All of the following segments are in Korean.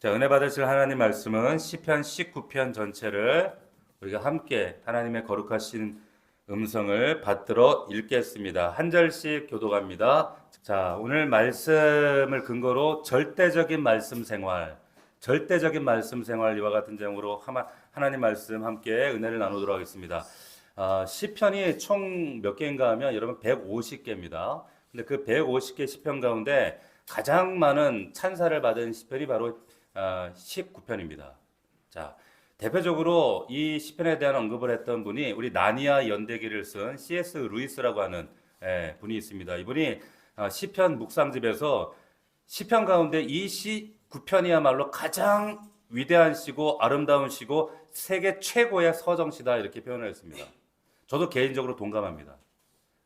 자, 은혜 받으실 하나님 말씀은 시편 19편 전체를 우리가 함께 하나님의 거룩하신 음성을 받들어 읽겠습니다. 한 절씩 교독합니다. 자, 오늘 말씀을 근거로 절대적인 말씀 생활 이와 같은 제목으로 하나님 말씀 함께 은혜를 나누도록 하겠습니다. 시편이 총 몇 개인가 하면 여러분 150개입니다. 근데 그 150개 시편 가운데 가장 많은 찬사를 받은 시편이 바로 19편입니다. 자, 대표적으로 이 시편에 대한 언급을 했던 분이 우리 나니아 연대기를 쓴 C.S. 루이스라고 하는 분이 있습니다. 이분이 시편 묵상집에서 시편 가운데 이 19편이야말로 가장 위대한 시고 아름다운 시고 세계 최고의 서정시다 이렇게 표현을 했습니다. 저도 개인적으로 동감합니다.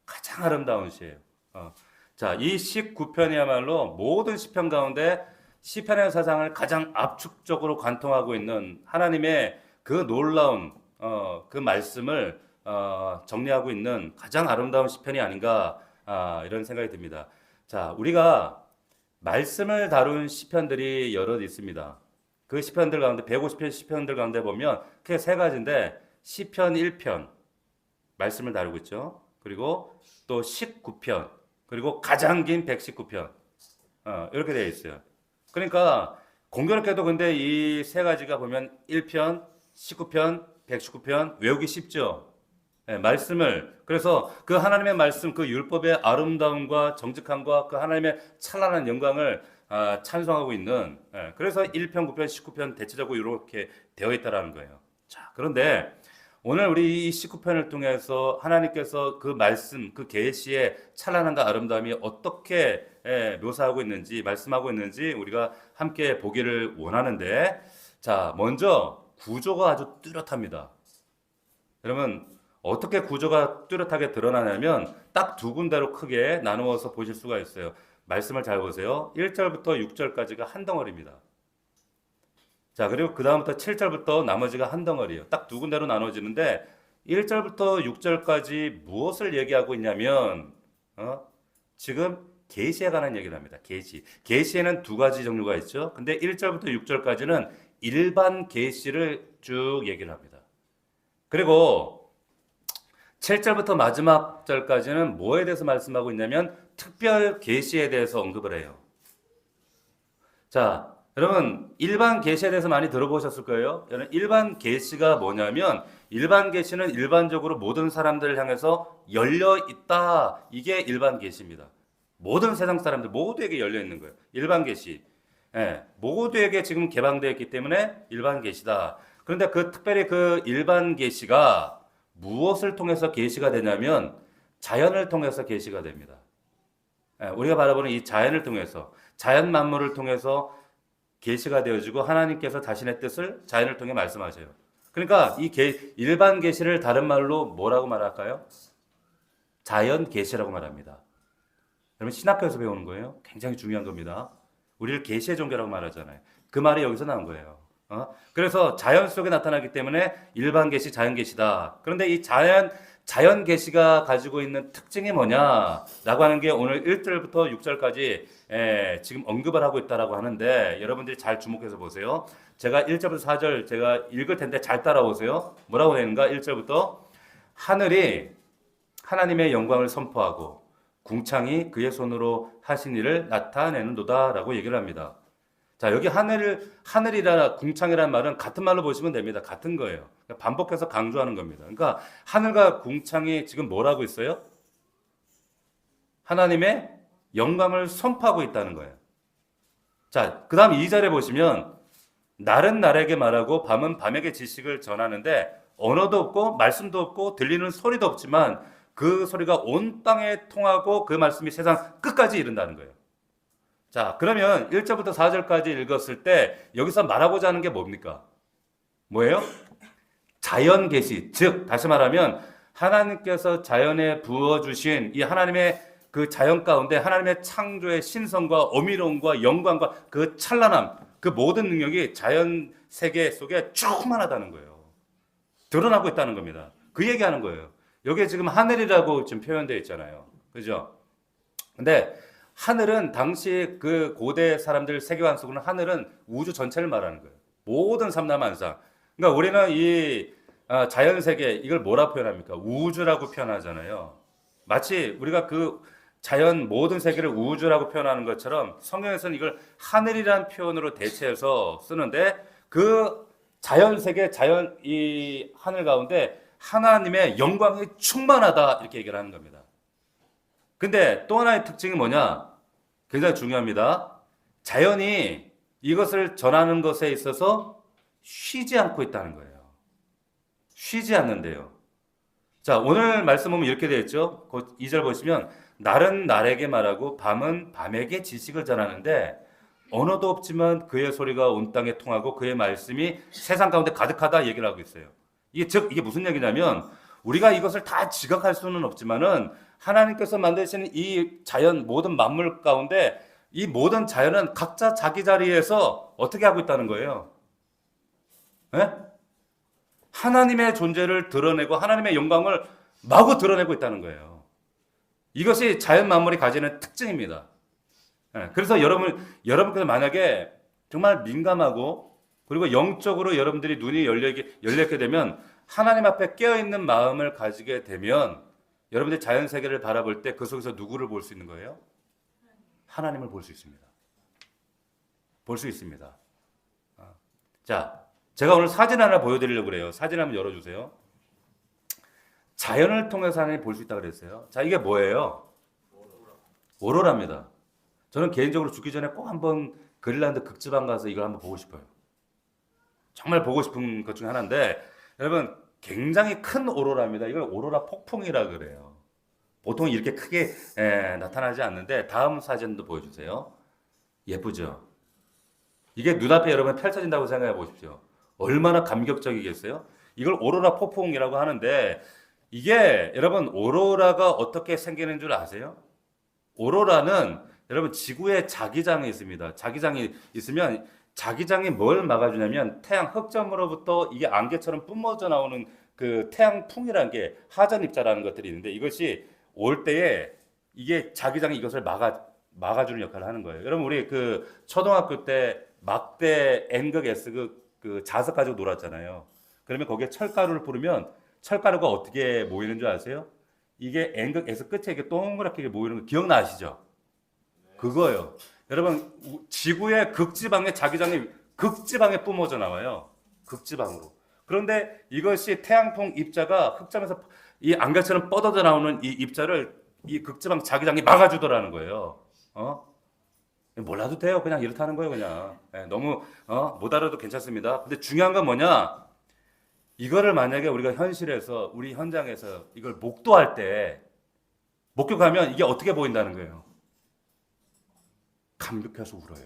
가장 아름다운 시예요. 자, 이 19편이야말로 모든 시편 가운데 시편의 사상을 가장 압축적으로 관통하고 있는 하나님의 그 놀라운 그 말씀을 정리하고 있는 가장 아름다운 시편이 아닌가 이런 생각이 듭니다. 자, 우리가 말씀을 다룬 시편들이 여럿 있습니다. 그 시편들 가운데 150편 시편들 가운데 보면 크게 세 가지인데 시편 1편 말씀을 다루고 있죠. 그리고 또 19편 그리고 가장 긴 119편 이렇게 되어 있어요. 그러니까 공교롭게도 근데 이 세 가지가 보면 1편, 19편, 119편 외우기 쉽죠. 말씀을 그래서 그 하나님의 말씀 그 율법의 아름다움과 정직함과 그 하나님의 찬란한 영광을 찬송하고 있는 그래서 1편, 9편, 19편 대체적으로 이렇게 되어 있다라는 거예요. 자, 그런데 오늘 우리 이 19편을 통해서 하나님께서 그 말씀, 그 계시의 찬란함과 아름다움이 어떻게 묘사하고 있는지, 말씀하고 있는지 우리가 함께 보기를 원하는데, 자, 먼저 구조가 아주 뚜렷합니다. 여러분, 어떻게 구조가 뚜렷하게 드러나냐면 딱 두 군데로 크게 나누어서 보실 수가 있어요. 말씀을 잘 보세요. 1절부터 6절까지가 한 덩어리입니다. 자, 그리고 그 다음부터 7절부터 나머지가 한 덩어리예요. 딱 두 군데로 나눠지는데 1절부터 6절까지 무엇을 얘기하고 있냐면 지금 계시에 관한 얘기를 합니다. 계시에는 두 가지 종류가 있죠. 근데 1절부터 6절까지는 일반 계시를 쭉 얘기를 합니다. 그리고 7절부터 마지막 절까지는 뭐에 대해서 말씀하고 있냐면 특별 계시에 대해서 언급을 해요. 자, 여러분 일반 계시에 대해서 많이 들어보셨을 거예요. 여러분 일반 계시가 뭐냐면 일반 계시는 일반적으로 모든 사람들을 향해서 열려 있다. 이게 일반 계시입니다. 모든 세상 사람들 모두에게 열려 있는 거예요. 일반 계시. 모두에게 지금 개방되어 있기 때문에 일반 계시다. 그런데 그 특별히 그 일반 계시가 무엇을 통해서 계시가 되냐면 자연을 통해서 계시가 됩니다. 우리가 바라보는 이 자연을 통해서 자연 만물을 통해서 계시가 되어지고 하나님께서 자신의 뜻을 자연을 통해 말씀하셔요. 그러니까 이 일반 계시를 다른 말로 뭐라고 말할까요? 자연 계시라고 말합니다. 여러분 신학교에서 배우는 거예요. 굉장히 중요한 겁니다. 우리를 계시의 종교라고 말하잖아요. 그 말이 여기서 나온 거예요. 그래서 자연 속에 나타나기 때문에 일반 계시, 자연 계시다. 그런데 이 자연 계시가 가지고 있는 특징이 뭐냐라고 하는 게 오늘 1절부터 6절까지 지금 언급을 하고 있다라고 하는데 여러분들이 잘 주목해서 보세요. 제가 1절부터 4절 제가 읽을 텐데 잘 따라오세요. 뭐라고 되는가? 1절부터 하늘이 하나님의 영광을 선포하고 궁창이 그의 손으로 하신 일을 나타내는도다라고 얘기를 합니다. 자, 여기 하늘이라 궁창이라는 말은 같은 말로 보시면 됩니다. 같은 거예요. 반복해서 강조하는 겁니다. 그러니까 하늘과 궁창이 지금 뭘 하고 있어요? 하나님의 영광을 선포하고 있다는 거예요. 자, 그 다음 2절에 보시면 날은 날에게 말하고 밤은 밤에게 지식을 전하는데 언어도 없고 말씀도 없고 들리는 소리도 없지만 그 소리가 온 땅에 통하고 그 말씀이 세상 끝까지 이른다는 거예요. 자, 그러면 1절부터 4절까지 읽었을 때 여기서 말하고자 하는 게 뭡니까? 뭐예요? 자연 계시, 즉 다시 말하면 하나님께서 자연에 부어주신 이 하나님의 그 자연 가운데 하나님의 창조의 신성과 어미로움과 영광과 그 찬란함, 그 모든 능력이 자연 세계 속에 충만하다는 거예요. 드러나고 있다는 겁니다. 그 얘기하는 거예요. 여기에 지금 하늘이라고 지금 표현되어 있잖아요. 그죠? 근데 하늘은 당시 그 고대 사람들 세계관 속으로는 하늘은 우주 전체를 말하는 거예요. 모든 삼라만상. 그러니까 우리는 이 자연 세계 이걸 뭐라 표현합니까? 우주라고 표현하잖아요. 마치 우리가 그 자연 모든 세계를 우주라고 표현하는 것처럼 성경에서는 이걸 하늘이라는 표현으로 대체해서 쓰는데 그 자연 세계, 자연 이 하늘 가운데 하나님의 영광이 충만하다 이렇게 얘기를 하는 겁니다. 근데 또 하나의 특징이 뭐냐? 굉장히 중요합니다. 자연이 이것을 전하는 것에 있어서 쉬지 않고 있다는 거예요. 쉬지 않는데요. 자, 오늘 말씀 보면 이렇게 되어 있죠. 2절 보시면 날은 날에게 말하고 밤은 밤에게 지식을 전하는데 언어도 없지만 그의 소리가 온 땅에 통하고 그의 말씀이 세상 가운데 가득하다 얘기를 하고 있어요. 이게 무슨 얘기냐면 우리가 이것을 다 지각할 수는 없지만은 하나님께서 만드시는 이 자연 모든 만물 가운데 이 모든 자연은 각자 자기 자리에서 어떻게 하고 있다는 거예요? 네? 하나님의 존재를 드러내고 하나님의 영광을 마구 드러내고 있다는 거예요. 이것이 자연 만물이 가지는 특징입니다. 네, 그래서 여러분께서 만약에 정말 민감하고 그리고 영적으로 여러분들이 눈이 열렸게 되면 하나님 앞에 깨어있는 마음을 가지게 되면 여러분들이 자연 세계를 바라볼 때 그 속에서 누구를 볼 수 있는 거예요? 하나님을 볼 수 있습니다. 볼 수 있습니다. 자, 제가 오늘 사진 하나 보여드리려고 그래요. 사진 한번 열어주세요. 자연을 통해서 하나님 볼 수 있다고 그랬어요. 자, 이게 뭐예요? 오로라입니다. 저는 개인적으로 죽기 전에 꼭 한번 그린란드 극지방 가서 이걸 한번 보고 싶어요. 정말 보고 싶은 것 중에 하나인데 여러분 굉장히 큰 오로라입니다. 이걸 오로라 폭풍이라 그래요. 보통 이렇게 크게 나타나지 않는데 다음 사진도 보여주세요. 예쁘죠? 이게 눈앞에 여러분 펼쳐진다고 생각해 보십시오. 얼마나 감격적이겠어요? 이걸 오로라 폭풍이라고 하는데 이게 여러분 오로라가 어떻게 생기는 줄 아세요? 오로라는 여러분 지구에 자기장이 있습니다. 자기장이 있으면 자기장이 뭘 막아주냐면 태양 흑점으로부터 이게 안개처럼 뿜어져 나오는 그 태양풍이라는 게 하전 입자라는 것들이 있는데 이것이 올 때에 이게 자기장이 이것을 막아주는 역할을 하는 거예요. 여러분 우리 그 초등학교 때 막대 N극 S극 그 자석 가지고 놀았잖아요. 그러면 거기에 철가루를 뿌리면 철가루가 어떻게 모이는 줄 아세요? 이게 N극 S 끝에 이게 동그랗게 모이는 거 기억나시죠? 그거예요. 여러분 지구의 극지방에 자기장이 극지방에 뿜어져 나와요. 극지방으로. 그런데 이것이 태양풍 입자가 흑점에서 이 안개처럼 뻗어져 나오는 이 입자를 이 극지방 자기장이 막아주더라는 거예요. 몰라도 돼요. 그냥 이렇다는 거예요. 그냥 너무 못 알아도 괜찮습니다. 근데 중요한 건 뭐냐? 이거를 만약에 우리가 현실에서 우리 현장에서 이걸 목도할 때 목격하면 이게 어떻게 보인다는 거예요? 감격해서 울어요.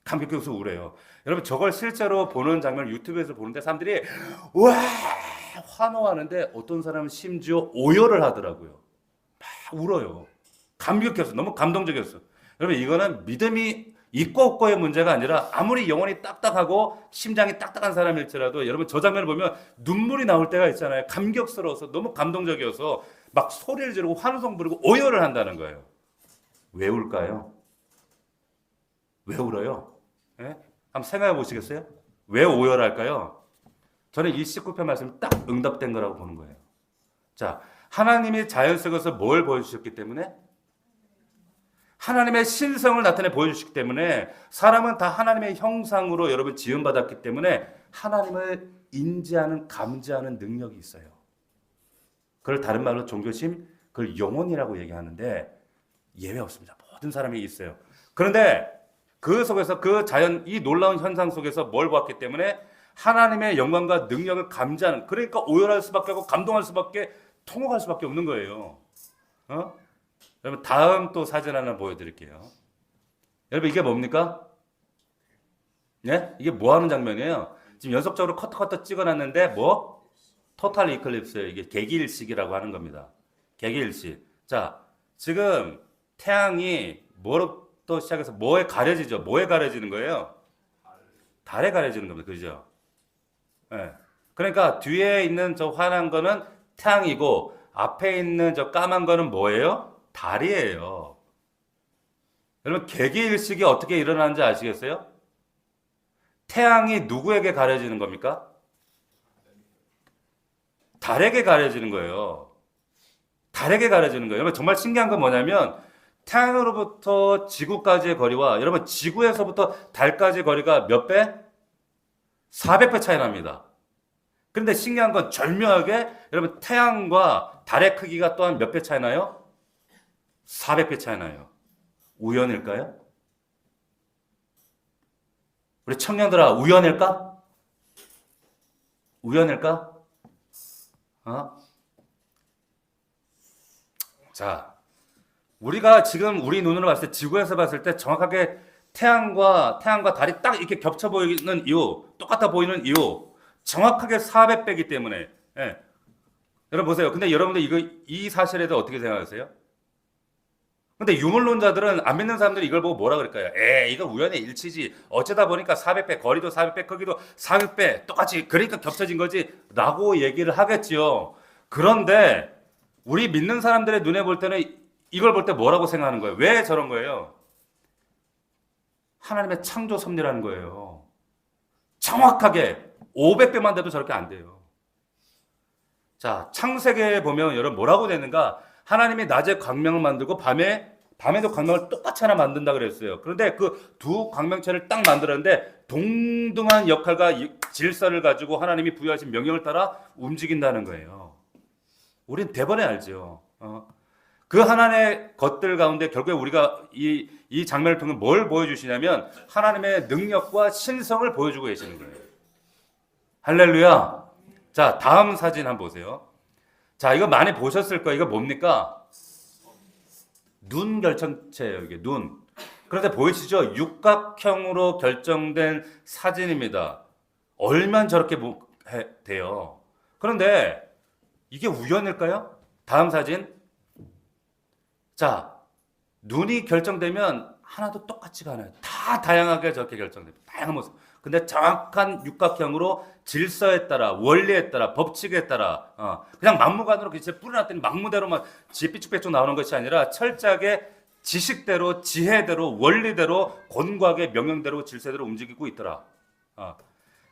감격해서 울어요. 여러분 저걸 실제로 보는 장면을 유튜브에서 보는데 사람들이 와 환호하는데 어떤 사람은 심지어 오열을 하더라고요. 막 울어요. 감격해서 너무 감동적이었어. 여러분 이거는 믿음이 있고 없고의 문제가 아니라 아무리 영혼이 딱딱하고 심장이 딱딱한 사람일지라도 여러분 저 장면을 보면 눈물이 나올 때가 있잖아요. 감격스러워서 너무 감동적이어서 막 소리를 지르고 환호성 부르고 오열을 한다는 거예요. 왜 울까요? 왜 울어요? 네? 한번 생각해 보시겠어요? 왜 오열할까요? 저는 이 19편 말씀이 딱 응답된 거라고 보는 거예요. 자, 하나님이 자연 속에서 뭘 보여주셨기 때문에? 하나님의 신성을 나타내 보여주셨기 때문에 사람은 다 하나님의 형상으로 여러분 지음받았기 때문에 하나님을 인지하는 감지하는 능력이 있어요. 그걸 다른 말로 종교심, 그걸 영혼이라고 얘기하는데 예외 없습니다. 모든 사람이 있어요. 그런데 그 속에서 그 자연 이 놀라운 현상 속에서 뭘 보았기 때문에 하나님의 영광과 능력을 감지하는 그러니까 오열할 수밖에 없고 감동할 수밖에 통곡할 수밖에 없는 거예요. 여러분 다음 또 사진 하나 보여드릴게요. 여러분 이게 뭡니까? 네? 이게 뭐 하는 장면이에요? 지금 연속적으로 커터 찍어놨는데 뭐? 토탈 이클립스예요. 이게 개기일식이라고 하는 겁니다. 개기일식. 자, 지금 태양이 뭐로부터 시작해서 뭐에 가려지죠? 뭐에 가려지는 거예요? 달에 가려지는 겁니다. 그죠? 네. 그러니까 뒤에 있는 저 환한 거는 태양이고 앞에 있는 저 까만 거는 뭐예요? 달이에요. 여러분 개기일식이 어떻게 일어나는지 아시겠어요? 태양이 누구에게 가려지는 겁니까? 달에게 가려지는 거예요. 달에게 가려지는 거예요. 여러분 정말 신기한 건 뭐냐면 태양으로부터 지구까지의 거리와 여러분 지구에서부터 달까지의 거리가 몇 배? 400배 차이 납니다. 그런데 신기한 건 절묘하게 여러분 태양과 달의 크기가 또한 몇 배 차이 나요? 400배 차이 나요. 우연일까요? 우리 청년들아 우연일까? 우연일까? 자, 우리가 지금 우리 눈으로 봤을 때 지구에서 봤을 때 정확하게 태양과 달이 딱 이렇게 겹쳐 보이는 이유, 똑같아 보이는 이유, 정확하게 400배이기 때문에. 예. 여러분 보세요. 근데 여러분들 이 사실에 대해 어떻게 생각하세요? 근데 유물론자들은 안 믿는 사람들이 이걸 보고 뭐라 그럴까요? 이거 우연의 일치지. 어쩌다 보니까 400배, 거리도 400배, 크기도 400배, 똑같이 그러니까 겹쳐진 거지. 라고 얘기를 하겠지요. 그런데 우리 믿는 사람들의 눈에 볼 때는 이걸 볼 때 뭐라고 생각하는 거예요? 왜 저런 거예요? 하나님의 창조 섭리라는 거예요. 정확하게 500배만 돼도 저렇게 안 돼요. 자, 창세기에 보면 여러분 뭐라고 되는가? 하나님이 낮에 광명을 만들고 밤에도 광명을 똑같이 하나 만든다 그랬어요. 그런데 그 두 광명체를 딱 만들었는데 동등한 역할과 질서를 가지고 하나님이 부여하신 명령을 따라 움직인다는 거예요. 우린 대번에 알죠. 그 하나님의 것들 가운데 결국에 우리가 이 장면을 통해 뭘 보여주시냐면 하나님의 능력과 신성을 보여주고 계시는 거예요. 할렐루야. 자, 다음 사진 한번 보세요. 자, 이거 많이 보셨을 거예요. 이거 뭡니까? 눈 결정체예요. 이게 눈. 그런데 보이시죠? 육각형으로 결정된 사진입니다. 얼마나 저렇게 돼요. 그런데 이게 우연일까요? 다음 사진. 자, 눈이 결정되면 하나도 똑같지가 않아요. 다 다양하게 저렇게 결정됩니다. 다양한 모습. 근데 정확한 육각형으로 질서에 따라, 원리에 따라, 법칙에 따라 그냥 막무가내로 그냥 뿌려놨더니 막무대로만 삐쭉삐쭉 나오는 것이 아니라 철저하게 지식대로, 지혜대로, 원리대로, 권고하게 명령대로, 질서대로 움직이고 있더라.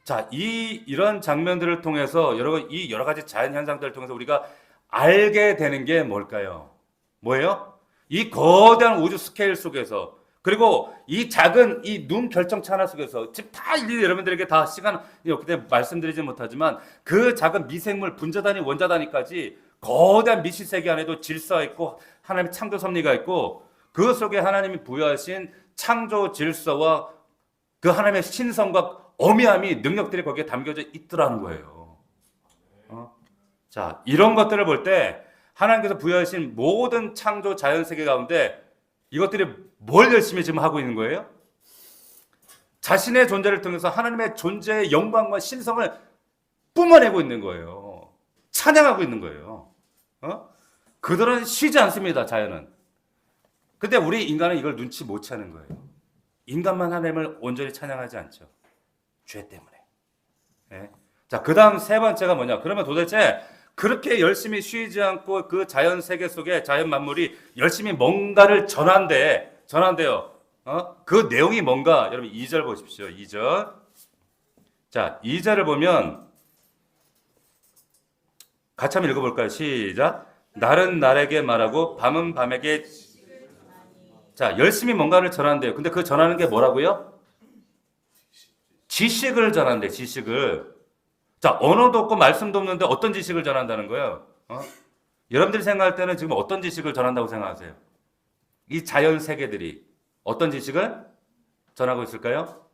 자, 이런 장면들을 통해서 여러분 이 여러 가지 자연 현상들을 통해서 우리가 알게 되는 게 뭘까요? 뭐예요? 이 거대한 우주 스케일 속에서 그리고 이 작은 이 눈 결정체 하나 속에서 지금 다 일일이 여러분들에게 다 시간 그때 말씀드리지 못하지만 그 작은 미생물 분자 단위 원자 단위까지 거대한 미시 세계 안에도 질서가 있고 하나님의 창조 섭리가 있고 그 속에 하나님이 부여하신 창조 질서와 그 하나님의 신성과 어미함이 능력들이 거기에 담겨져 있더라는 거예요. 자, 이런 것들을 볼 때 하나님께서 부여하신 모든 창조 자연 세계 가운데 이것들이 뭘 열심히 지금 하고 있는 거예요? 자신의 존재를 통해서 하나님의 존재의 영광과 신성을 뿜어내고 있는 거예요. 찬양하고 있는 거예요. 그들은 쉬지 않습니다. 자연은. 근데 우리 인간은 이걸 눈치 못 채는 거예요. 인간만 하나님을 온전히 찬양하지 않죠. 죄 때문에. 네. 자, 그 다음 세 번째가 뭐냐? 그러면 도대체 그렇게 열심히 쉬지 않고 그 자연 세계 속에 자연 만물이 열심히 뭔가를 전한대요. 그 내용이 뭔가? 여러분 2절 보십시오. 2절. 자, 2절을 보면 같이 한번 읽어볼까요? 시작. 날은 날에게 말하고 밤은 밤에게. 자, 열심히 뭔가를 전한대요. 근데 그 전하는 게 뭐라고요? 지식을 전한대. 지식을. 자, 언어도 없고 말씀도 없는데 어떤 지식을 전한다는 거예요? 여러분들이 생각할 때는 지금 어떤 지식을 전한다고 생각하세요? 이 자연 세계들이 어떤 지식을 전하고 있을까요?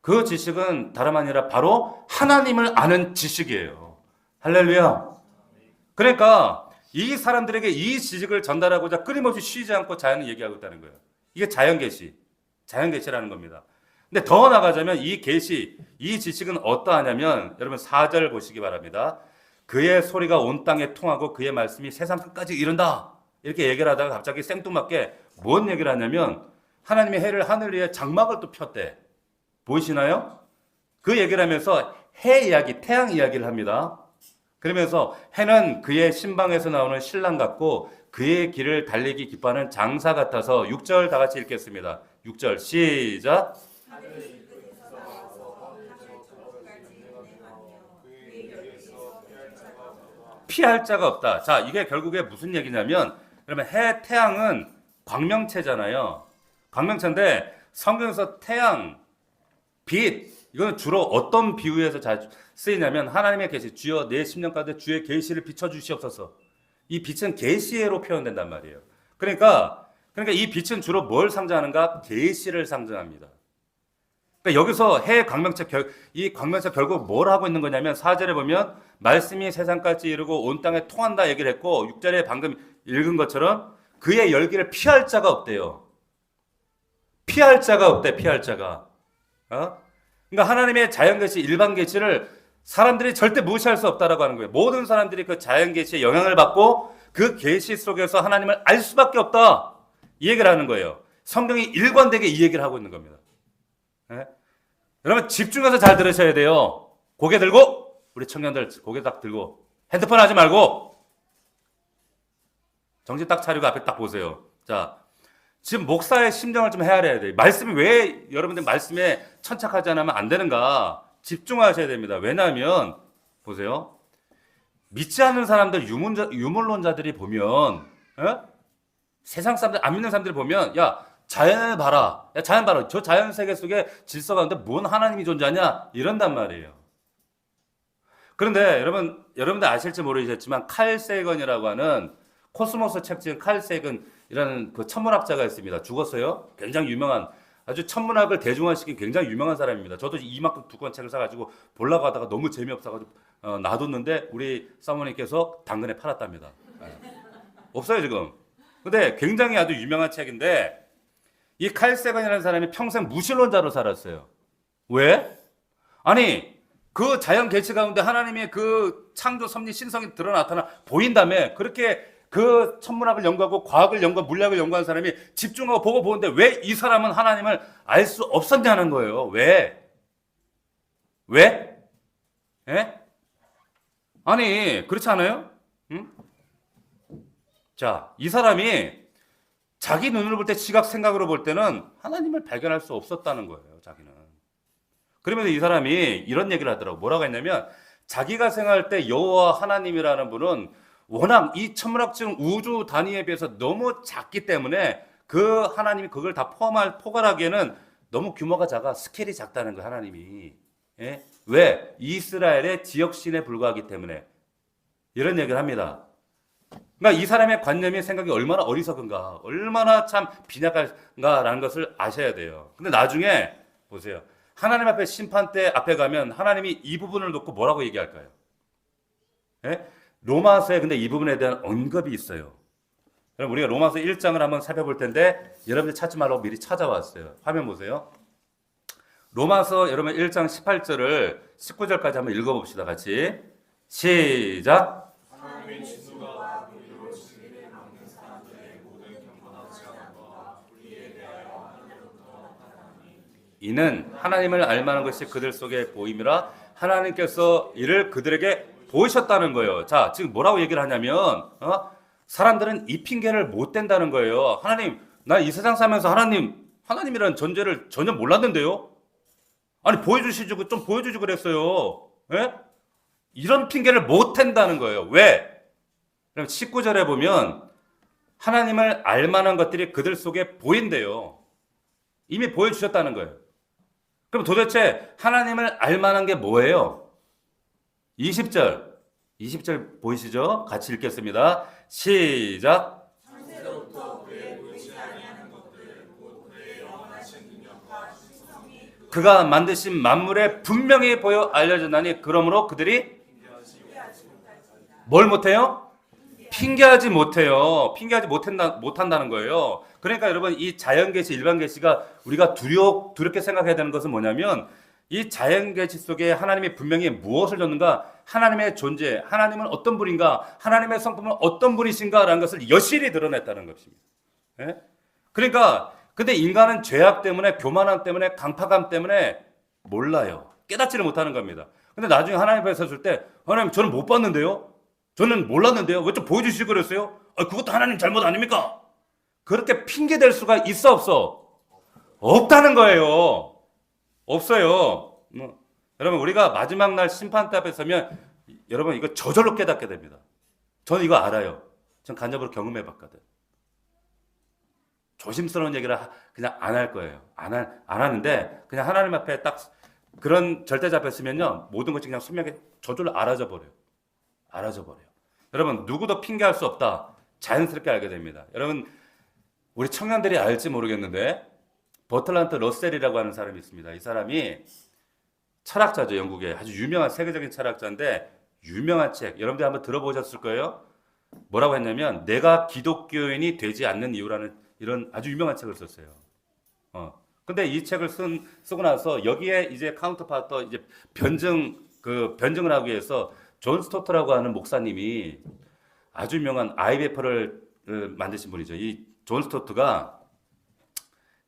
그 지식은 다름 아니라 바로 하나님을 아는 지식이에요. 할렐루야. 그러니까 이 사람들에게 이 지식을 전달하고자 끊임없이 쉬지 않고 자연을 얘기하고 있다는 거예요. 이게 자연계시라는 겁니다. 근데 더 나가자면 이 계시, 이 지식은 어떠하냐면 여러분 4절 보시기 바랍니다. 그의 소리가 온 땅에 통하고 그의 말씀이 세상 끝까지 이른다. 이렇게 얘기를 하다가 갑자기 생뚱맞게 뭔 얘기를 하냐면 하나님의 해를 하늘 위에 장막을 또 폈대. 보이시나요? 그 얘기를 하면서 해 이야기, 태양 이야기를 합니다. 그러면서 해는 그의 신방에서 나오는 신랑 같고 그의 길을 달리기 기뻐하는 장사 같아서 6절 다 같이 읽겠습니다. 6절 시작. 피할 자가 없다. 자, 이게 결국에 무슨 얘기냐면 그러면 해, 태양은 광명체잖아요. 광명체인데 성경에서 태양, 빛 이거는 주로 어떤 비유에서 자주 쓰이냐면 하나님의 계시, 주여 내 심령 가운데 주의 계시를 비춰 주시옵소서. 이 빛은 계시로 표현된단 말이에요. 그러니까 이 빛은 주로 뭘 상징하는가? 계시를 상징합니다. 그러니까 여기서 해 광명체 이 광명체 결국 뭘 하고 있는 거냐면 4절에 보면 말씀이 세상까지 이르고 온 땅에 통한다 얘기를 했고 6절에 방금 읽은 것처럼 그의 열기를 피할 자가 없대요. 피할 자가 없대. 피할 자가. 그러니까 하나님의 자연 계시, 일반 계시를 사람들이 절대 무시할 수 없다라고 하는 거예요. 모든 사람들이 그 자연 계시의 영향을 받고 그 계시 속에서 하나님을 알 수밖에 없다. 이 얘기를 하는 거예요. 성경이 일관되게 이 얘기를 하고 있는 겁니다. 네? 여러분 집중해서 잘 들으셔야 돼요. 고개 들고 우리 청년들 고개 딱 들고 핸드폰 하지 말고 정신 딱 차리고 앞에 딱 보세요. 자, 지금 목사의 심정을 좀 헤아려야 돼요. 말씀이 왜 여러분들 말씀에 천착하지 않으면 안 되는가 집중하셔야 됩니다. 왜냐하면 보세요. 믿지 않는 사람들 유물론자들이 보면 세상 사람들 안 믿는 사람들이 보면 야 자연을 봐라. 야 자연 봐라. 저 자연 세계 속에 질서 가운데 뭔 하나님이 존재하냐 이런단 말이에요. 그런데 여러분들 아실지 모르겠지만 칼 세건이라고 하는 코스모스 책 지은 칼 세건이라는 그 천문학자가 있습니다. 죽었어요. 굉장히 유명한 아주 천문학을 대중화시킨 굉장히 유명한 사람입니다. 저도 이만큼 두꺼운 책을 사가지고 보려고 하다가 너무 재미없어가지고 놔뒀는데 우리 사모님께서 당근에 팔았답니다. 네. 없어요 지금. 근데 굉장히 아주 유명한 책인데 이 칼 세건이라는 사람이 평생 무신론자로 살았어요. 왜? 아니 그 자연 계시 가운데 하나님의 그 창조 섭리 신성이 드러나타나 보인다며 그렇게 그 천문학을 연구하고 과학을 연구하고 물리학을 연구한 사람이 집중하고 보고 보는데 왜 이 사람은 하나님을 알 수 없었냐는 거예요. 왜? 왜? 예? 아니 그렇지 않아요? 응? 자, 이 사람이 자기 눈으로 볼 때 시각 생각으로 볼 때는 하나님을 발견할 수 없었다는 거예요. 자기는. 그러면서 이 사람이 이런 얘기를 하더라고. 뭐라고 했냐면 자기가 생각할 때 여호와 하나님이라는 분은 워낙 이 천문학적 우주 단위에 비해서 너무 작기 때문에 그 하나님이 그걸 다 포괄하기에는 너무 규모가 작아 스케일이 작다는 거예요. 하나님이. 예? 왜? 이스라엘의 지역신에 불과하기 때문에 이런 얘기를 합니다. 그러니까 이 사람의 관념이 생각이 얼마나 어리석은가 얼마나 참 빈약한가라는 것을 아셔야 돼요. 근데 나중에 보세요. 하나님 앞에 심판대 앞에 가면 하나님이 이 부분을 놓고 뭐라고 얘기할까요? 예? 로마서에 근데 이 부분에 대한 언급이 있어요. 그럼 우리가 로마서 1장을 한번 살펴볼 텐데 여러분들 찾지 말고 미리 찾아왔어요. 화면 보세요. 로마서 여러분 1장 18절을 19절까지 한번 읽어봅시다. 같이 시작. 이는 하나님을 알만한 것이 그들 속에 보임이라 하나님께서 이를 그들에게 보이셨다는 거예요. 자, 지금 뭐라고 얘기를 하냐면 사람들은 이 핑계를 못 댄다는 거예요. 하나님, 나 이 세상 살면서 하나님이라는 존재를 전혀 몰랐는데요. 아니 보여주시고 좀 보여주지 그랬어요. 예? 이런 핑계를 못 댄다는 거예요. 왜? 그럼 19절에 보면 하나님을 알만한 것들이 그들 속에 보인대요. 이미 보여주셨다는 거예요. 그럼 도대체 하나님을 알만한 게 뭐예요? 20절 보이시죠? 같이 읽겠습니다. 시작. 그가 만드신 만물에 분명히 보여 알려졌나니 그러므로 그들이 뭘 못해요? 핑계하지 못해요. 핑계하지 못한다는 거예요. 그러니까 여러분 이 자연계시, 일반계시가 우리가 두렵게 생각해야 되는 것은 뭐냐면 이 자연계시 속에 하나님이 분명히 무엇을 줬는가? 하나님의 존재, 하나님은 어떤 분인가? 하나님의 성품은 어떤 분이신가라는 것을 여실히 드러냈다는 것입니다. 예? 그러니까 근데 인간은 죄악 때문에 교만함 때문에 강팍함 때문에 몰라요. 깨닫지를 못하는 겁니다. 근데 나중에 하나님 앞에 섰을 때 하나님 저는 못 봤는데요? 저는 몰랐는데요? 왜 좀 보여주시고 그랬어요? 그것도 하나님 잘못 아닙니까? 그렇게 핑계댈 수가 있어 없어? 없다는 거예요. 없어요. 여러분 우리가 마지막 날 심판대 앞에 서면 여러분 이거 저절로 깨닫게 됩니다. 저는 이거 알아요. 전 간접으로 경험해 봤거든. 조심스러운 얘기를 그냥 안 할 거예요. 안 하는데 그냥 하나님 앞에 딱 그런 절대 앞에 서면요 모든 것이 그냥 선명하게 저절로 알아져 버려요. 알아져 버려요. 여러분 누구도 핑계할 수 없다. 자연스럽게 알게 됩니다. 여러분 우리 청년들이 알지 모르겠는데 버틀란트 러셀이라고 하는 사람이 있습니다. 이 사람이 철학자죠. 영국의 아주 유명한 세계적인 철학자인데 유명한 책 여러분들 한번 들어보셨을 거예요. 뭐라고 했냐면 내가 기독교인이 되지 않는 이유라는 이런 아주 유명한 책을 썼어요. 근데 이 책을 쓰고 나서 여기에 이제 카운터파트 이제 변증을 하기 위해서 존 스토트라고 하는 목사님이 아주 유명한 IBF를 만드신 분이죠. 이 존 스토트가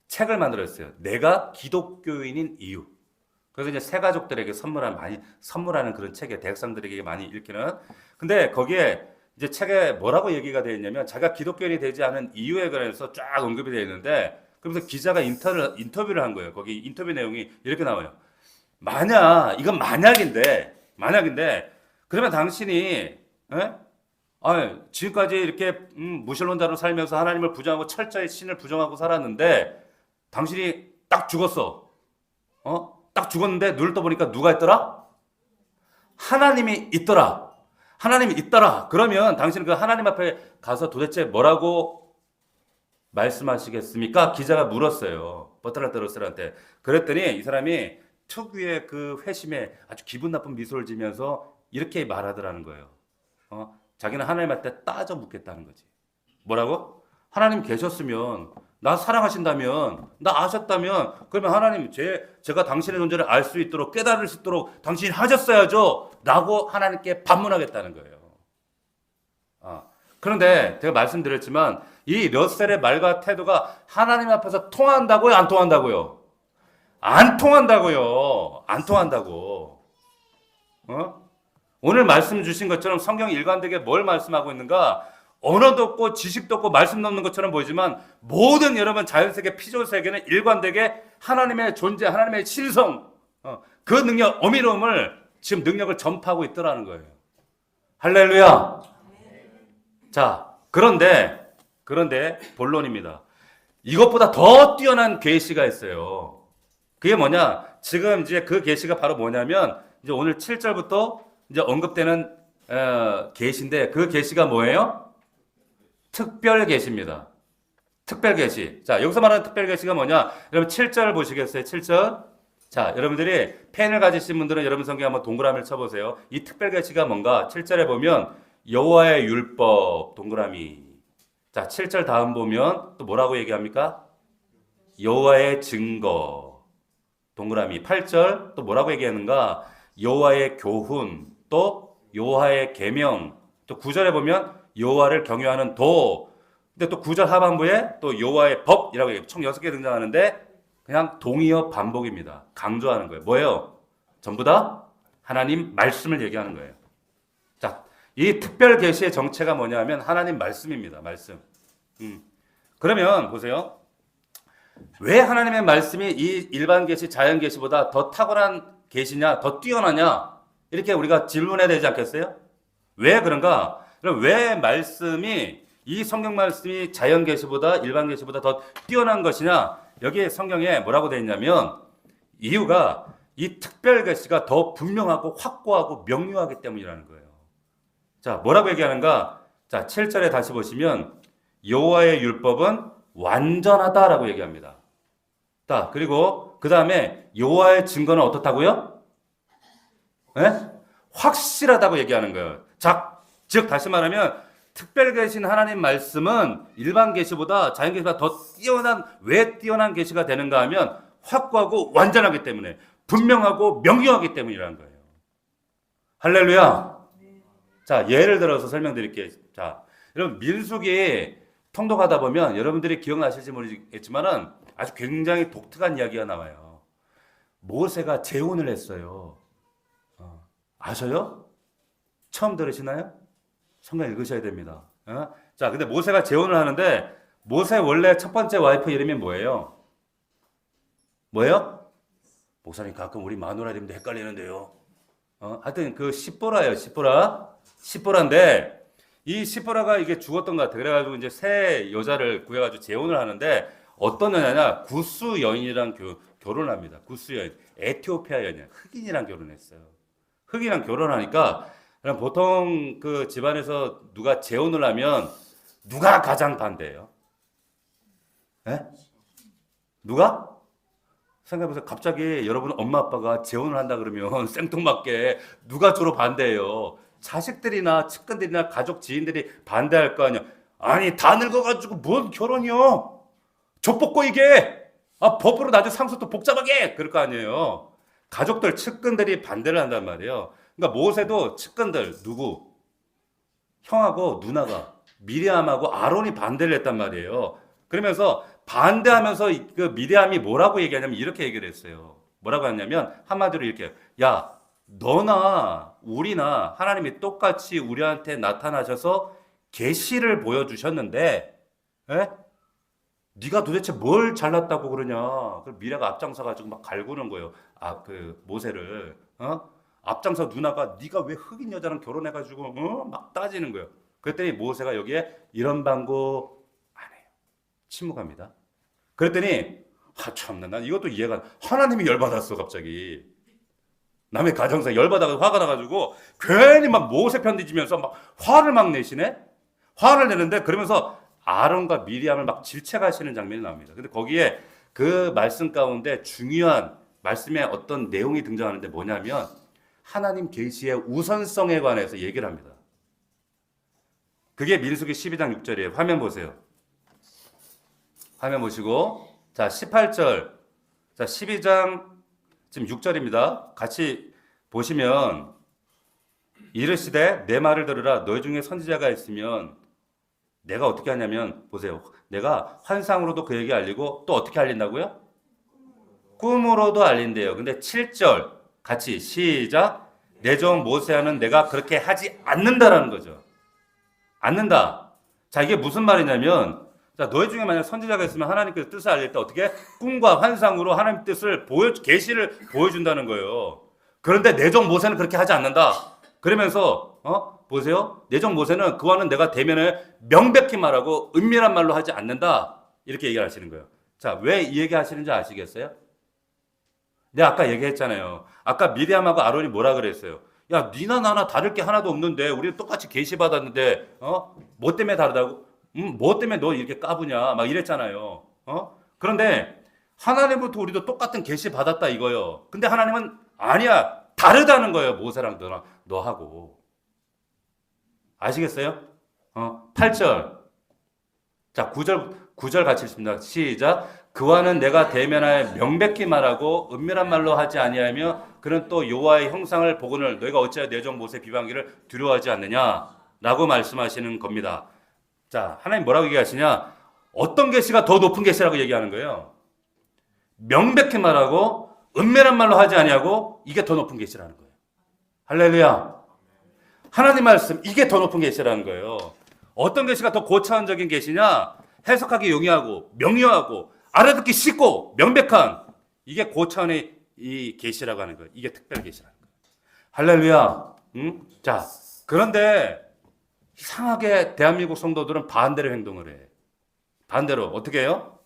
책을 만들었어요. 내가 기독교인인 이유. 그래서 이제 새 가족들에게 선물하는 그런 책에 대학생들에게 많이 읽히는. 근데 거기에 이제 책에 뭐라고 얘기가 되어 있냐면 자기가 기독교인이 되지 않은 이유에 관해서 쫙 언급이 되어 있는데 그러면서 기자가 인터뷰를 한 거예요. 거기 인터뷰 내용이 이렇게 나와요. 이건 만약인데 그러면 당신이 지금까지 이렇게 무신론자로 살면서 하나님을 부정하고 철저히 신을 부정하고 살았는데 당신이 딱 죽었어. 딱 죽었는데 눈을 떠보니까 누가 있더라? 하나님이 있더라. 하나님이 있더라. 그러면 당신은 그 하나님 앞에 가서 도대체 뭐라고 말씀하시겠습니까? 기자가 물었어요. 버틀란트 러셀한테. 그랬더니 이 사람이 특유의 그 회심에 아주 기분 나쁜 미소를 지면서 이렇게 말하더라는 거예요. 자기는 하나님한테 따져 묻겠다는 거지. 뭐라고? 하나님 계셨으면 나 사랑하신다면 나 아셨다면 그러면 하나님 제가 당신의 존재를 알 수 있도록 깨달을 수 있도록 당신이 하셨어야죠 라고 하나님께 반문하겠다는 거예요. 그런데 제가 말씀드렸지만 이 러셀의 말과 태도가 하나님 앞에서 통한다고요? 안 통한다고요? 안 통한다고요. 안 통한다고. 오늘 말씀 주신 것처럼 성경 일관되게 뭘 말씀하고 있는가? 언어도 없고 지식도 없고 말씀도 없는 것처럼 보이지만 모든 여러분 자연세계 피조세계는 일관되게 하나님의 존재, 하나님의 신성, 그 능력, 어미로움을 지금 능력을 전파하고 있더라는 거예요. 할렐루야. 자, 그런데 본론입니다. 이것보다 더 뛰어난 계시가 있어요. 그게 뭐냐? 지금 이제 그 계시가 바로 뭐냐면 이제 오늘 7절부터 이제 언급되는 계시인데 그 계시가 뭐예요? 특별 계시입니다. 특별 계시. 자, 여기서 말하는 특별 계시가 뭐냐? 여러분 7절 보시겠어요? 7절. 자, 여러분들이 펜을 가지신 분들은 여러분 성경에 한번 동그라미를 쳐보세요. 이 특별 계시가 뭔가? 7절에 보면 여호와의 율법 동그라미. 자, 7절 다음 보면 또 뭐라고 얘기합니까? 여호와의 증거 동그라미. 8절 또 뭐라고 얘기하는가? 여호와의 교훈, 또 여호와의 계명. 또 9절에 보면 여호와를 경외하는 도. 근데 또 9절 하반부에 또 여호와의 법이라고 얘기해요. 총 6개 등장하는데 그냥 동의어 반복입니다. 강조하는 거예요. 뭐예요? 전부 다 하나님 말씀을 얘기하는 거예요. 자, 이 특별 계시의 정체가 뭐냐면 하나님 말씀입니다. 말씀. 그러면 보세요. 왜 하나님의 말씀이 이 일반 계시, 자연 계시보다 더 탁월한 계시냐, 더 뛰어나냐? 이렇게 우리가 질문해야 되지 않겠어요? 왜 그런가? 그럼 왜 말씀이 이 성경 말씀이 자연 계시보다 일반 계시보다 더 뛰어난 것이냐? 여기에 성경에 뭐라고 되어 있냐면 이유가 이 특별 계시가 더 분명하고 확고하고 명료하기 때문이라는 거예요. 자, 뭐라고 얘기하는가? 자, 7절에 다시 보시면 여호와의 율법은 완전하다라고 얘기합니다. 자, 그리고 그 다음에 여호와의 증거는 어떻다고요? 네? 확실하다고 얘기하는 거예요. 자, 즉 다시 말하면 특별 계신 하나님 말씀은 일반 계시보다 자연 계시보다 더 뛰어난, 왜 뛰어난 계시가 되는가 하면 확고하고 완전하기 때문에, 분명하고 명료하기 때문이라는 거예요. 할렐루야. 자, 예를 들어서 설명드릴게요. 자, 여러분 민수기 통독하다 보면 여러분들이 기억나실지 모르겠지만은 아주 굉장히 독특한 이야기가 나와요. 모세가 재혼을 했어요. 아셔요? 처음 들으시나요? 성경 읽으셔야 됩니다. 자, 근데 모세가 재혼을 하는데 모세 원래 첫 번째 와이프 이름이 뭐예요? 뭐예요? 목사님 가끔 우리 마누라 이름도 헷갈리는데요. 하여튼 그 시보라예요. 시보라인데 이 시보라가 이게 죽었던 것 같아. 그래가지고 이제 새 여자를 구해가지고 재혼을 하는데 어떤 여자냐? 구스 여인이랑 결혼을 합니다. 구스 여인, 에티오피아 여인, 흑인이랑 결혼했어요. 흑인이랑 결혼하니까 그냥 보통 그 집안에서 누가 재혼을 하면 누가 가장 반대해요? 예? 누가? 생각해보세요. 갑자기 여러분 엄마 아빠가 재혼을 한다 그러면 생뚱맞게 누가 주로 반대해요? 자식들이나 측근들이나 가족 지인들이 반대할 거 아니야. 아니 다 늙어가지고 뭔 결혼이요? 족볶고 이게 법으로 나중에 상속도 복잡하게 그럴 거 아니에요. 가족들 측근들이 반대를 한단 말이에요. 그러니까 모세도 측근들 누구? 형하고 누나가 미리암하고 아론이 반대를 했단 말이에요. 그러면서 반대하면서 그 미리암이 뭐라고 얘기하냐면 이렇게 얘기를 했어요. 뭐라고 하냐면 한마디로 이렇게 야 너나 우리나 하나님이 똑같이 우리한테 나타나셔서 계시를 보여주셨는데 에? 네가 도대체 뭘 잘났다고 그러냐. 그 미래가 앞장서 가지고 막 갈구는 거예요. 그 모세를 앞장서 누나가 네가 왜 흑인 여자랑 결혼해 가지고 막 따지는 거예요. 그랬더니 모세가 여기에 이런 방구 안 해요. 침묵합니다. 그랬더니 참나 난 이것도 이해가 하나님이 열받았어 갑자기. 남의 가정상 열받아서 화가 나가지고 괜히 막 모세 편 뒤지면서 막 화를 막 내시네. 화를 내는데 그러면서 아론과 미리암을 막 질책하시는 장면이 나옵니다. 근데 거기에 그 말씀 가운데 중요한 말씀의 어떤 내용이 등장하는데 뭐냐면 하나님 계시의 우선성에 관해서 얘기를 합니다. 그게 민수기 12장 6절이에요. 화면 보세요. 화면 보시고 자 18절 자 12장 지금 6절입니다. 같이 보시면 이르시되 내 말을 들으라 너희 중에 선지자가 있으면 내가 어떻게 하냐면 보세요. 내가 환상으로도 그에게 알리고 또 어떻게 알린다고요? 꿈으로도 알린대요. 근데 7절 같이 시작 내 종 모세하는 내가 그렇게 하지 않는다라는 거죠. 않는다. 자 이게 무슨 말이냐면 자 너희 중에 만약 선지자가 있으면 하나님께서 뜻을 알릴 때 어떻게 꿈과 환상으로 하나님 뜻을 계시를 보여준다는 거예요. 그런데 내 종 모세는 그렇게 하지 않는다. 그러면서 보세요. 내 종 모세는 그와는 내가 대면을 명백히 말하고 은밀한 말로 하지 않는다. 이렇게 얘기를 하시는 거예요. 자, 왜 이 얘기 하시는지 아시겠어요? 내가 아까 얘기했잖아요. 아까 미리암하고 아론이 뭐라 그랬어요? 야, 니나 나나 다를 게 하나도 없는데 우리는 똑같이 계시 받았는데 뭐 때문에 다르다고? 뭐 때문에 너 이렇게 까부냐? 막 이랬잖아요. 그런데 하나님부터 우리도 똑같은 계시 받았다 이거요. 근데 하나님은 아니야. 다르다는 거예요. 모세랑 너하고. 아시겠어요? 8절. 자, 9절 같이 읽습니다. 시작. 그와는 내가 대면하여 명백히 말하고 은밀한 말로 하지 아니하며 그는 또 여호와의 형상을 보거늘 너희가 어찌하여 내 종 모세 비방기를 두려워하지 않느냐라고 말씀하시는 겁니다. 자, 하나님 뭐라고 얘기하시냐? 어떤 계시가 더 높은 계시라고 얘기하는 거예요. 명백히 말하고 은밀한 말로 하지 아니하고 이게 더 높은 계시라는 거예요. 할렐루야. 하나님 말씀 이게 더 높은 계시라는 거예요. 어떤 계시가 더 고차원적인 계시냐? 해석하기 용이하고 명료하고 알아듣기 쉽고 명백한 이게 고차원의 이 계시라고 하는 거예요. 이게 특별 계시라는 거예요. 할렐루야. 자, 그런데 이상하게 대한민국 성도들은 반대로 행동을 해. 반대로 어떻게 해요?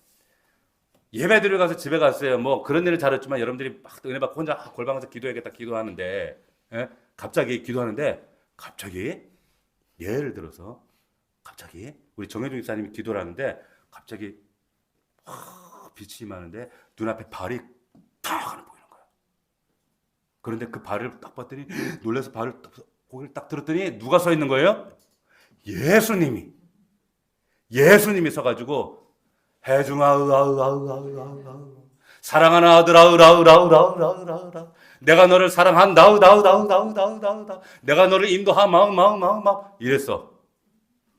예배 드리러 가서 집에 갔어요. 뭐 그런 일을 잘했지만 여러분들이 막 은혜 받고 혼자 골방에서 기도해야겠다 기도하는데 갑자기 기도하는데 갑자기 예를 들어서 갑자기 우리 정혜중 집사님이 기도를 하는데 갑자기 빛이 임하는데 눈앞에 발이 탁 하나 보이는 거야. 그런데 그 발을 딱 봤더니 놀라서 고개를 딱 들었더니 누가 서 있는 거예요? 예수님이 서가지고 해중아 으아으아으아으아으 사랑하는 아들아 으라으라으라으라으라 내가 너를 사랑한다 으다으다으다으다으다 내가 너를 인도하 마음 이랬어.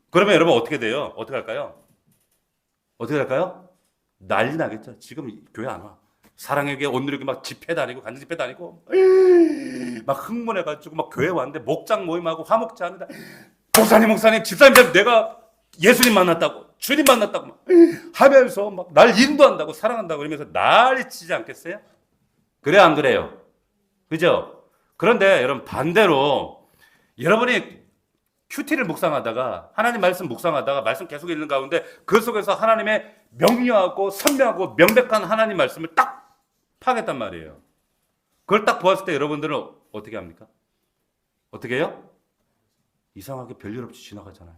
그러면 여러분 어떻게 돼요? 어떻게 할까요? 난리 나겠죠. 지금 교회 안 와. 사랑의 교회 오늘이고 막 집회 다니고 간증 집회 다니고 막 흥분해가지고 막 교회 왔는데 목장 모임하고 화목제 하는데 목사님 집사님 내가 예수님 만났다고, 주님 만났다고 막 하면서 막 날 인도한다고, 사랑한다고 그러면서 난리치지 않겠어요? 그래 안 그래요? 그죠? 그런데 여러분 반대로 여러분이 큐티를 묵상하다가 하나님 말씀 묵상하다가 말씀 계속 읽는 가운데 그 속에서 하나님의 명료하고 선명하고 명백한 하나님 말씀을 딱 파겠단 말이에요. 그걸 딱 보았을 때 여러분들은 어떻게 합니까? 어떻게 해요? 이상하게 별일 없이 지나가잖아요.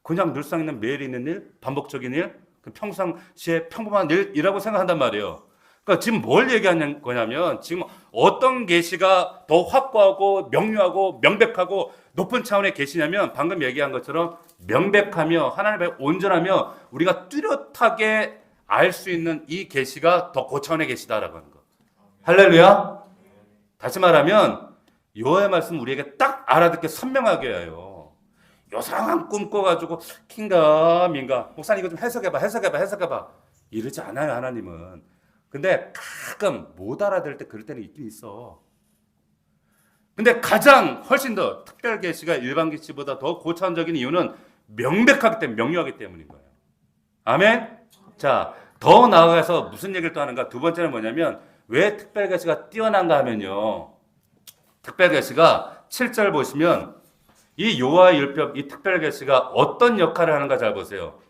그냥 늘상 있는 매일 있는 일, 반복적인 일, 평상시에 평범한 일이라고 생각한단 말이에요. 그러니까 지금 뭘 얘기하는 거냐면 지금 어떤 계시가 더 확고하고 명료하고 명백하고 높은 차원의 계시냐면 방금 얘기한 것처럼 명백하며 하나님의 온전하며 우리가 뚜렷하게 알 수 있는 이 계시가 더 고차원의 계시다라고 하는 거. 할렐루야. 다시 말하면 여호와의 말씀 우리에게 딱 알아듣게 선명하게 해요. 요상한 꿈 꿔가지고 킹가 민가 목사님 이거 좀 해석해봐 이러지 않아요. 하나님은. 근데 가끔 못 알아들을 때 그럴 때는 있긴 있어. 근데 가장 훨씬 더 특별 계시가 일반 계시보다 더 고차원적인 이유는 명백하기 때문에, 명료하기 때문인 거예요. 아멘. 자, 더 나아가서 무슨 얘기를 또 하는가? 두 번째는 뭐냐면 왜 특별 계시가 뛰어난가 하면요. 특별 계시가 7절 보시면 이 여호와의 율법, 이 특별 계시가 어떤 역할을 하는가 잘 보세요.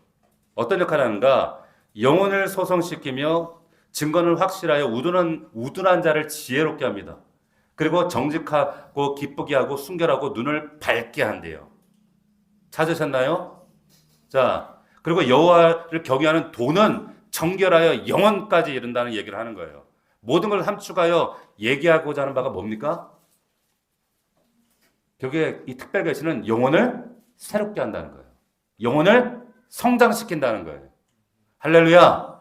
어떤 역할을 하는가? 영혼을 소성시키며 증거는 확실하여 우둔한 자를 지혜롭게 합니다. 그리고 정직하고 기쁘게 하고 순결하고 눈을 밝게 한대요. 찾으셨나요? 자, 그리고 여호와를 경외하는 도는 정결하여 영원까지 이른다는 얘기를 하는 거예요. 모든 걸 함축하여 얘기하고자 하는 바가 뭡니까? 결국에 이 특별 계시는 영혼을 새롭게 한다는 거예요. 영혼을 성장시킨다는 거예요. 할렐루야.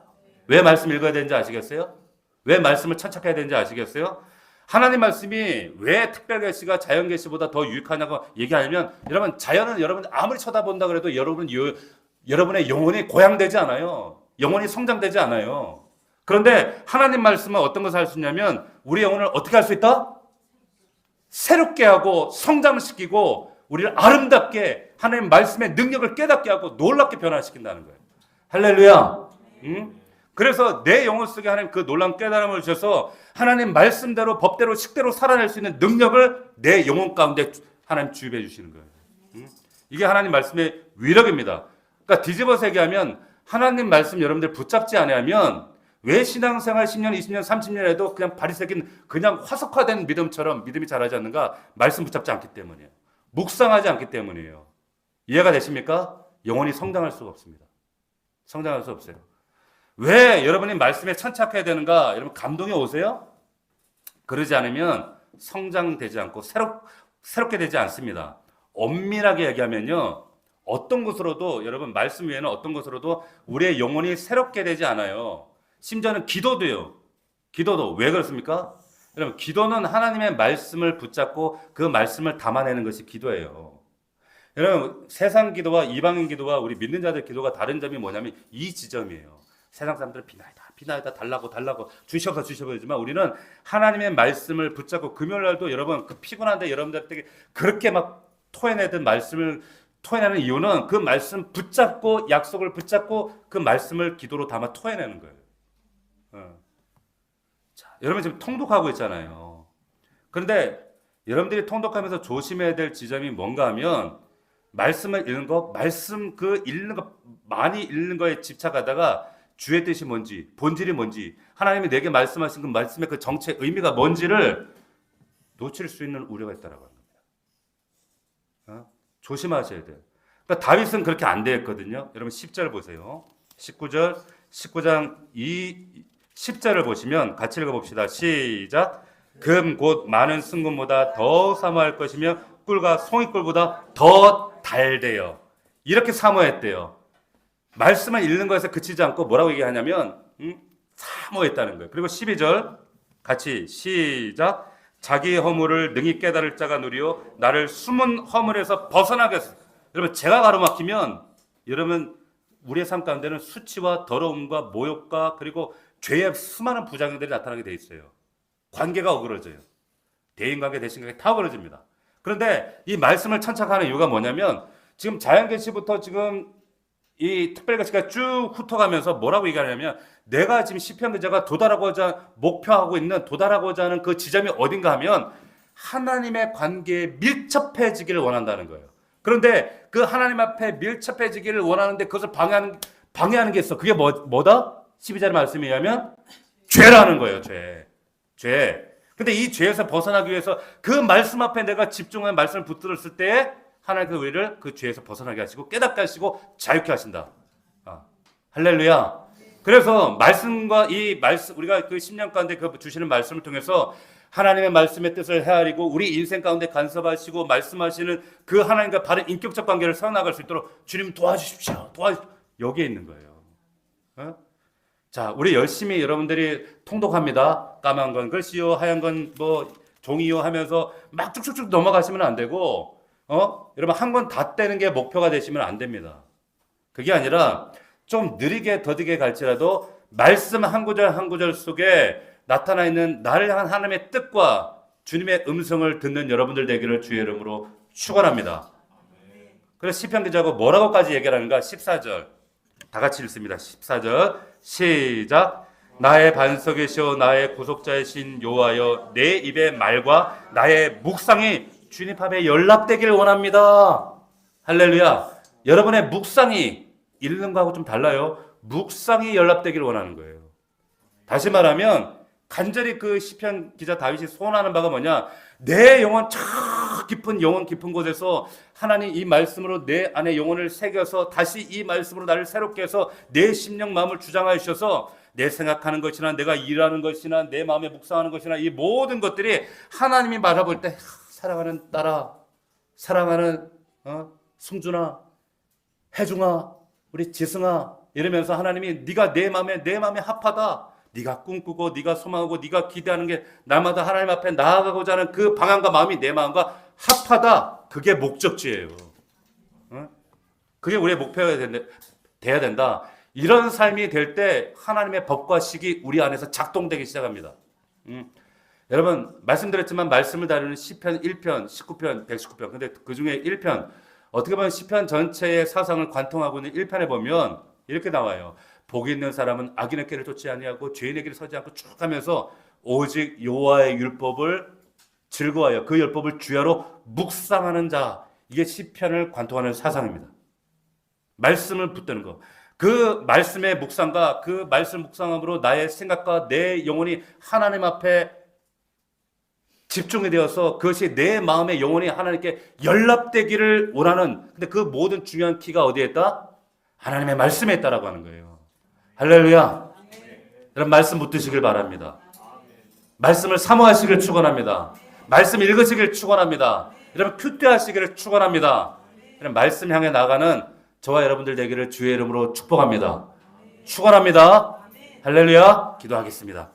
왜 말씀 읽어야 되는지 아시겠어요? 왜 말씀을 천착해야 되는지 아시겠어요? 하나님 말씀이 왜 특별 계시가 자연 계시보다 더 유익하냐고 얘기하면 여러분 자연은 여러분 아무리 쳐다본다 그래도 여러분의 영혼이 고양되지 않아요. 영혼이 성장되지 않아요. 그런데 하나님 말씀은 어떤 것을 할 수 있냐면 우리 영혼을 어떻게 할 수 있다? 새롭게 하고 성장시키고 우리를 아름답게 하나님 말씀의 능력을 깨닫게 하고 놀랍게 변화시킨다는 거예요. 할렐루야. 그래서 내 영혼 속에 하나님 그 놀라운 깨달음을 주셔서 하나님 말씀대로 법대로 식대로 살아낼 수 있는 능력을 내 영혼 가운데 하나님 주입해 주시는 거예요. 이게 하나님 말씀의 위력입니다. 그러니까 뒤집어서 얘기하면 하나님 말씀 여러분들 붙잡지 않으면 왜 신앙생활 10년, 20년, 30년 해도 그냥 바리새긴 그냥 화석화된 믿음처럼 믿음이 자라지 않는가? 말씀 붙잡지 않기 때문이에요. 묵상하지 않기 때문이에요. 이해가 되십니까? 영혼이 성장할 수가 없습니다. 성장할 수 없어요. 왜 여러분이 말씀에 천착해야 되는가? 여러분 감동이 오세요? 그러지 않으면 성장되지 않고 새롭게 되지 않습니다. 엄밀하게 얘기하면요. 어떤 것으로도 여러분 말씀 외에는 어떤 것으로도 우리의 영혼이 새롭게 되지 않아요. 심지어는 기도도요. 기도도 왜 그렇습니까? 여러분 기도는 하나님의 말씀을 붙잡고 그 말씀을 담아내는 것이 기도예요. 여러분 세상 기도와 이방인 기도와 우리 믿는 자들 기도가 다른 점이 뭐냐면 이 지점이에요. 세상 사람들은 비나이다 달라고 주셔보지만 우리는 하나님의 말씀을 붙잡고 금요일날도 여러분 그 피곤한데 여러분들에게 그렇게 막 토해내는 말씀을 토해내는 이유는 그 말씀 붙잡고 약속을 붙잡고 그 말씀을 기도로 담아 토해내는 거예요. 자, 여러분 지금 통독하고 있잖아요. 그런데 여러분들이 통독하면서 조심해야 될 지점이 뭔가 하면 말씀을 읽는 거, 말씀 그 읽는 거 많이 읽는 거에 집착하다가 주의 뜻이 뭔지, 본질이 뭔지, 하나님이 내게 말씀하신 그 말씀의 그 정체 의미가 뭔지를 놓칠 수 있는 우려가 있다라고 합니다. 조심하셔야 돼요. 그러니까 다윗은 그렇게 안 되었거든요. 여러분 10절 보세요. 19장 10절을 보시면 같이 읽어봅시다. 시작. 금 곧 많은 승금보다 더 사모할 것이며 꿀과 송이꿀보다 더 달대요. 이렇게 사모했대요. 말씀을 읽는 것에서 그치지 않고 뭐라고 얘기하냐면 사모했다는 거예요. 그리고 12절 같이 시작. 자기의 허물을 능히 깨달을 자가 누리요 나를 숨은 허물에서 벗어나겠어. 여러분 제가 가로막히면 여러분 우리의 삶 가운데는 수치와 더러움과 모욕과 그리고 죄의 수많은 부작용들이 나타나게 돼 있어요. 관계가 어그러져요. 대인관계, 대신관계 다 어그러집니다. 그런데 이 말씀을 천착하는 이유가 뭐냐면 지금 자연계시부터 지금 이 특별계시가 쭉 훑어가면서 뭐라고 얘기하냐면 내가 지금 시편 기자가 목표하고 있는 도달하고자 하는 그 지점이 어딘가 하면 하나님의 관계에 밀접해지기를 원한다는 거예요. 그런데 그 하나님 앞에 밀접해지기를 원하는데 그것을 방해하는 게 있어. 그게 뭐다? 12절 말씀에 의하면 죄라는 거예요. 죄. 근데 이 죄에서 벗어나기 위해서 그 말씀 앞에 내가 집중하는 말씀을 붙들었을 때 하나님께서 우리를 그 죄에서 벗어나게 하시고 깨닫게 하시고 자유케 하신다. 할렐루야. 그래서 말씀과 이 말씀, 우리가 그 10년 가운데 그 주시는 말씀을 통해서 하나님의 말씀의 뜻을 헤아리고 우리 인생 가운데 간섭하시고 말씀하시는 그 하나님과 바른 인격적 관계를 세워나갈 수 있도록 주님 도와주십시오. 여기에 있는 거예요. 자, 우리 열심히 여러분들이 통독합니다. 까만 건 글씨요, 하얀 건 뭐 종이요 하면서 막 쭉쭉쭉 넘어가시면 안 되고, 여러분 한 권 다 떼는 게 목표가 되시면 안 됩니다. 그게 아니라 좀 느리게 더디게 갈지라도 말씀 한 구절 한 구절 속에 나타나 있는 나를 향한 하나님의 뜻과 주님의 음성을 듣는 여러분들 되기를 주의 이름으로 축원합니다. 그래서 시편 기자가 뭐라고까지 얘기하는가? 14절 다 같이 읽습니다. 14절 시작. 나의 반석이시오 나의 구속자이신 여호와여 내 입의 말과 나의 묵상이 주님 앞에 연락되기를 원합니다. 할렐루야. 여러분의 묵상이 읽는 거하고 좀 달라요. 묵상이 연락되기를 원하는 거예요. 다시 말하면 간절히 그 시편 기자 다윗이 소원하는 바가 뭐냐? 내 영혼 영혼 깊은 곳에서 하나님 이 말씀으로 내 안에 영혼을 새겨서 다시 이 말씀으로 나를 새롭게 해서 내 심령 마음을 주장하여 주셔서 내 생각하는 것이나 내가 일하는 것이나 내 마음에 묵상하는 것이나 이 모든 것들이 하나님이 말해볼 때 사랑하는 딸아, 사랑하는 승준아, 혜중아, 우리 지승아 이러면서 하나님이 네가 내 마음에 합하다. 네가 꿈꾸고 네가 소망하고 네가 기대하는 게 날마다 하나님 앞에 나아가고자 하는 그 방향과 마음이 내 마음과 합하다. 그게 목적지예요. 그게 우리의 목표가 돼야 된다. 이런 삶이 될 때 하나님의 법과 식이 우리 안에서 작동되기 시작합니다. 여러분 말씀드렸지만 말씀을 다루는 시편 1편, 19편, 119편 근데 그 중에 1편 어떻게 보면 시편 전체의 사상을 관통하고 있는 1편에 보면 이렇게 나와요. 복이 있는 사람은 악인의 길을 쫓지 아니하고 죄인의 길을 서지 않고 쭉 하면서 오직 여호와의 율법을 즐거워하여 그 율법을 주야로 묵상하는 자. 이게 시편을 관통하는 사상입니다. 말씀을 붙드는 거. 그 말씀의 묵상과 그 말씀 묵상함으로 나의 생각과 내 영혼이 하나님 앞에 집중이 되어서 그것이 내 마음의 영혼이 하나님께 연락되기를 원하는 근데 그 모든 중요한 키가 어디에 있다? 하나님의 말씀에 있다라고 하는 거예요. 할렐루야. 여러분 말씀 붙드시길 바랍니다. 말씀을 사모하시길 축원합니다. 말씀 읽으시길 축원합니다. 여러분 큐티하시기를 축원합니다. 여러분 말씀 향해 나가는 저와 여러분들 되기를 주의 이름으로 축복합니다. 축원합니다. 할렐루야. 기도하겠습니다.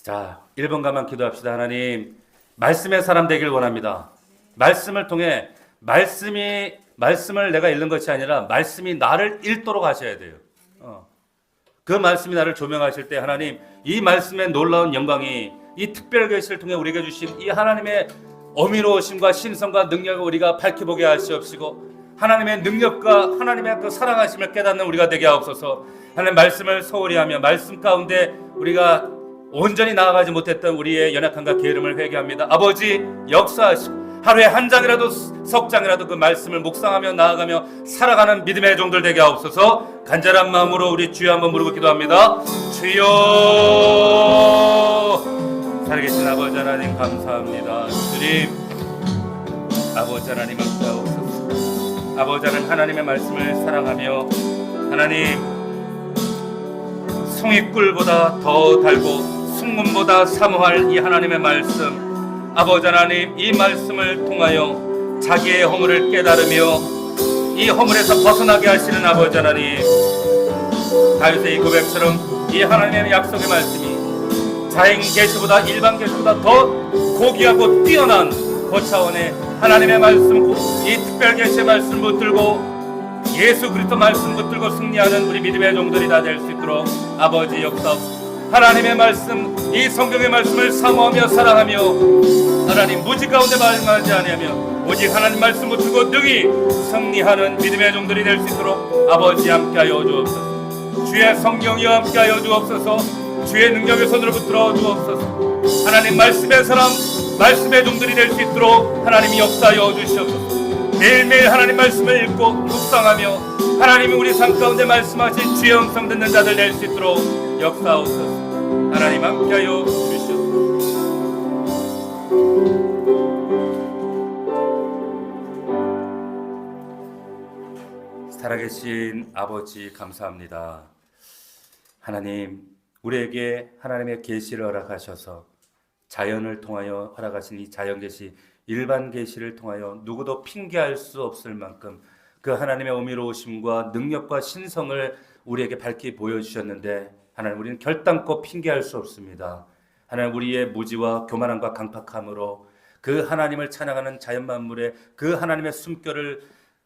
자, 1번가만 기도합시다. 하나님, 말씀의 사람 되길 원합니다. 말씀을 통해 말씀을 내가 읽는 것이 아니라 말씀이 나를 읽도록 하셔야 돼요. 그 말씀이 나를 조명하실 때 하나님, 이 말씀의 놀라운 영광이 이 특별 계시를 통해 우리에게 주신 이 하나님의 어미로우심과 신성과 능력을 우리가 밝혀보게 하시옵시고 하나님의 능력과 하나님의 그 사랑하심을 깨닫는 우리가 되게 하옵소서. 하나님 말씀을 소홀히 하며 말씀 가운데 우리가 온전히 나아가지 못했던 우리의 연약함과 게으름을 회개합니다. 아버지 역사하시고 하루에 한 장이라도 석 장이라도 그 말씀을 묵상하며 나아가며 살아가는 믿음의 종들 되게 하옵소서. 간절한 마음으로 우리 주여 한번 부르고 기도합니다. 주여. 살아계신 아버지 하나님 감사합니다. 주님 아버지 하나님 감사하옵소서. 아버지 하나님 하나님의 말씀을 사랑하며 하나님 송이꿀보다 더 달고 순금보다 사모할 이 하나님의 말씀 아버지 하나님 이 말씀을 통하여 자기의 허물을 깨달으며 이 허물에서 벗어나게 하시는 아버지 하나님 다윗의 이 고백처럼 이 하나님의 약속의 말씀이 자행 계시보다 일반 계시보다 더 고귀하고 뛰어난 고차원의 하나님의 말씀 이 특별 계시의 말씀 붙들고 예수 그리스도 말씀 붙들고 승리하는 우리 믿음의 종들이 다 될 수 있도록 아버지 역사옵소서. 하나님의 말씀, 이 성경의 말씀을 사모하며 사랑하며 하나님 무지 가운데 말하지 아니하며 오직 하나님 말씀 붙들고 능히 승리하는 믿음의 종들이 될 수 있도록 아버지 함께하여 주옵소서. 주의 성령이와 함께하여 주옵소서. 주의 능력의 손으로 붙들어 주옵소서. 하나님 말씀의 사람, 말씀의 종들이 될 수 있도록 하나님이 역사하여 주시옵소서. 매일매일 하나님 말씀을 읽고 묵상하며 하나님이 우리 삶 가운데 말씀하신 주의 음성 듣는 자들 될 수 있도록 역사하옵소서. 하나님 함께하여 주시옵소서. 살아계신 아버지 감사합니다. 하나님, 우리에게 하나님의 계시를 허락하셔서 자연을 통하여 허락하신 이 자연 계시, 일반 계시를 통하여 누구도 핑계할 수 없을 만큼 그 하나님의 어미로우심과 능력과 신성을 우리에게 밝히 보여주셨는데 하나님, 우리는 결단코 핑계할 수 없습니다. 하나님, 우리의 무지와 교만함과 강팍함으로 그 하나님을 찬양하는 자연 만물의 그 하나님의 숨결을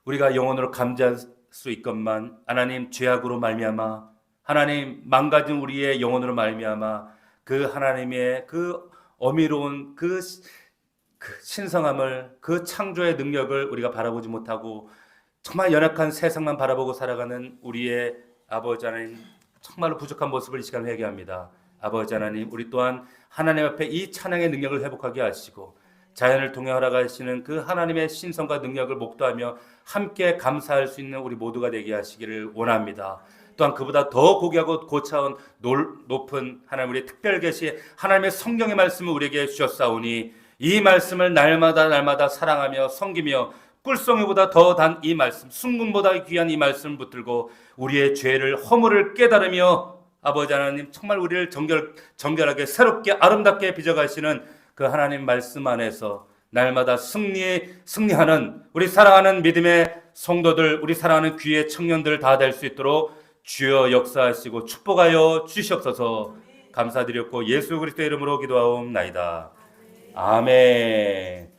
우리가 영혼으로 감지할 수 있건만 하나님, 죄악으로 말미암아 하나님 망가진 우리의 영혼으로 말미암아 그 하나님의 그 어미로운 그 신성함을, 그 창조의 능력을 우리가 바라보지 못하고 정말 연약한 세상만 바라보고 살아가는 우리의 아버지 하나님, 정말로 부족한 모습을 이 시간 회개합니다. 아버지 하나님, 우리 또한 하나님 앞에 이 찬양의 능력을 회복하게 하시고 자연을 통해 허락하시는 그 하나님의 신성과 능력을 목도하며 함께 감사할 수 있는 우리 모두가 되게 하시기를 원합니다. 또한 그보다 더 고귀하고 고차원 높은 하나님, 우리의 특별 계시 하나님의 성경의 말씀을 우리에게 주셨사오니 이 말씀을 날마다 사랑하며 섬기며 꿀송이보다 더 단 이 말씀, 순금보다 귀한 이 말씀을 붙들고 우리의 죄를 허물을 깨달으며 아버지 하나님, 정말 우리를 정결하게 새롭게 아름답게 빚어가시는 그 하나님 말씀 안에서 날마다 승리하는 우리 사랑하는 믿음의 성도들, 우리 사랑하는 귀의 청년들 다 될 수 있도록 주여 역사하시고 축복하여 주시옵소서. 감사드렸고 예수 그리스도의 이름으로 기도하옵나이다. 아멘.